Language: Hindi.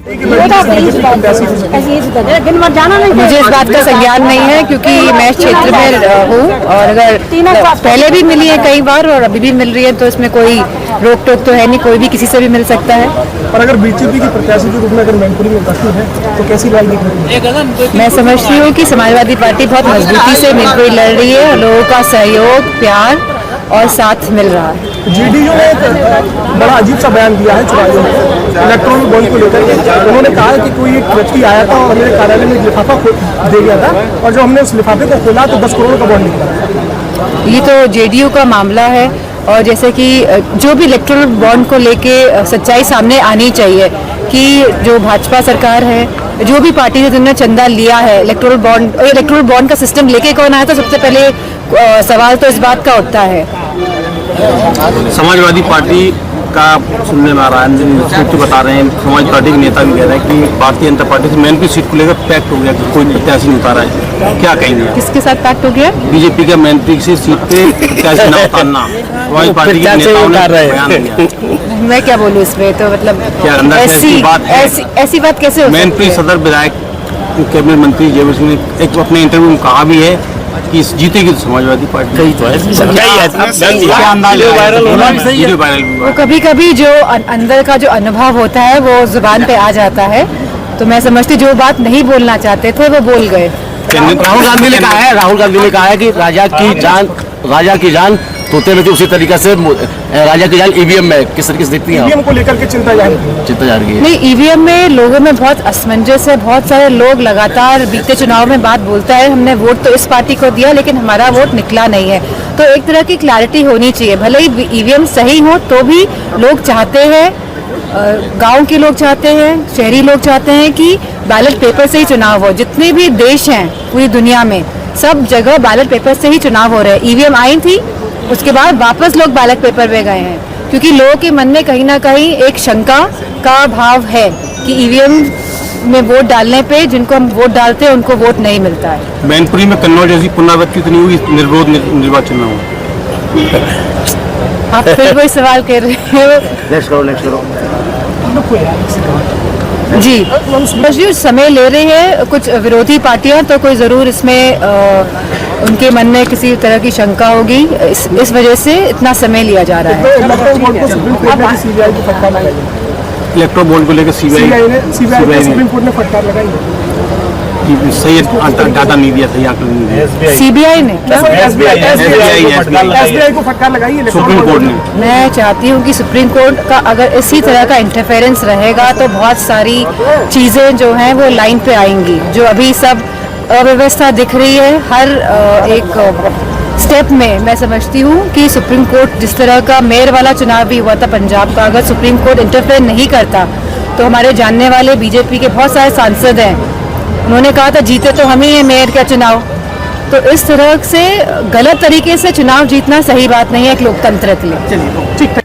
मुझे इस बात का संज्ञान नहीं है क्योंकि मैं इस क्षेत्र में हूँ और अगर पहले भी मिली है कई बार और अभी भी मिल रही है तो इसमें कोई रोक टोक तो है नहीं, कोई भी किसी से भी मिल सकता है। और अगर बीजेपी की प्रत्याशी के रूप में अगर मैनपुरी में उपस्थित है तो कैसी राय दिख रही है? मैं समझती हूँ कि समाजवादी पार्टी बहुत मजबूती से मैनपुरी लड़ रही है और लोगों का सहयोग, प्यार और साथ मिल रहा है। जेडीयू ने एक बड़ा अजीब सा बयान दिया है चुनाव में इलेक्ट्रॉनिक बॉन्ड को लेकर के। उन्होंने कहा है कि कोई एक व्यक्ति आया था और मेरे कार्यालय में एक लिफाफा दे गया था और जब हमने उस लिफाफे को खोला तो 10 करोड़ का बॉन्ड निकला। ये तो जेडीयू का मामला है और जैसे कि जो भी इलेक्टोरल बॉन्ड को लेके सच्चाई सामने आनी चाहिए कि जो भाजपा सरकार है, जो भी पार्टी ने जिन्होंने चंदा लिया है इलेक्टोरल बॉन्ड का सिस्टम लेके कौन आया, तो सबसे पहले सवाल तो इस बात का उठता है। समाजवादी पार्टी का सुनने में आ रहा है, तो बता रहे हैं समाज पार्टी के नेता भी कह रहे हैं कि भारतीय जनता पार्टी से मैनपुरी सीट को लेकर पैक्ट हो गया कि कोई प्रत्याशी नहीं उतारा है। क्या कहेंगे? किसके साथ पैक्ट हो गया? बीजेपी का मैनपुरी से सीट पे प्रत्याशी न उतारना समाज पार्टी के नेताओं ने बयान दिया। मैं क्या बोलूँ इसमें, तो मतलब क्या अंदर ऐसी बात कैसे हो? मैनपुरी सदर विधायक कैबिनेट मंत्री जयवीर सिंह ने एक अपने इंटरव्यू में कहा भी है कि जीतेगी तो समाजवादी पार्टी। वो कभी कभी जो अंदर का जो अनुभव होता है वो जुबान पे आ जाता है, तो मैं समझती जो बात नहीं बोलना चाहते थे वो बोल गए। राहुल गांधी ने कहा है कि राजा की जान तोते में थी, उसी तरीके से राजा की जान ईवीएम में किस तरीके से देखती हैं? ईवीएम को लेकर के चिंता जा रही है। नहीं, ईवीएम में लोगों में बहुत असमंजस है। बहुत सारे लोग लगातार बीते चुनाव में बात बोलता है हमने वोट तो इस पार्टी को दिया लेकिन हमारा वोट निकला नहीं है। तो एक तरह की क्लैरिटी होनी चाहिए। भले ही ईवीएम सही हो तो भी लोग चाहते हैं, गांव के लोग चाहते हैं, शहरी लोग चाहते हैं कि बैलेट पेपर से ही चुनाव हो। जितने भी देश हैं पूरी दुनिया में सब जगह बैलेट पेपर से ही चुनाव हो रहे हैं। ईवीएम आई थी, उसके बाद वापस लोग बैलेट पेपर पे गए हैं क्योंकि लोगों के मन में कहीं ना कहीं एक शंका का भाव है कि ईवीएम में वोट डालने पे जिनको हम वोट डालते हैं उनको वोट नहीं मिलता है। मैनपुरी में कन्नौज जैसी पुनरावृत्ति तो नहीं हुई निर्विरोध निर्वाचन में हो? आप फिर वही सवाल कर रहे हो। नेक्स्ट करो। जी, बस जो समय ले रहे हैं कुछ विरोधी पार्टियां, तो कोई ज़रूर इसमें उनके मन में किसी तरह की शंका होगी, इस वजह से इतना समय लिया जा रहा है। इलेक्ट्रो बॉन्ड को लेकर सीबीआई ने सुप्रीम कोर्ट ने फटकार लगाई। सही डाटा नहीं दिया, सही आंकड़ा नहीं दिया। सीबीआई ने एसबीआई को फटकार लगाई है सुप्रीम कोर्ट ने। मैं चाहती हूँ कि सुप्रीम कोर्ट का अगर इसी तरह का इंटरफेरेंस रहेगा तो बहुत सारी चीज़ें जो हैं वो लाइन पे आएंगी। जो अभी सब अव्यवस्था दिख रही है हर एक स्टेप में, मैं समझती हूँ कि सुप्रीम कोर्ट जिस तरह का मेयर वाला चुनाव भी हुआ था पंजाब का, अगर सुप्रीम कोर्ट इंटरफेयर नहीं करता तो हमारे जानने वाले बीजेपी के बहुत सारे सांसद हैं, उन्होंने कहा था जीते तो हम ही हैं मेयर का चुनाव। तो इस तरह से गलत तरीके से चुनाव जीतना सही बात नहीं है एक लोकतंत्र के लिए। चलिए ठीक है।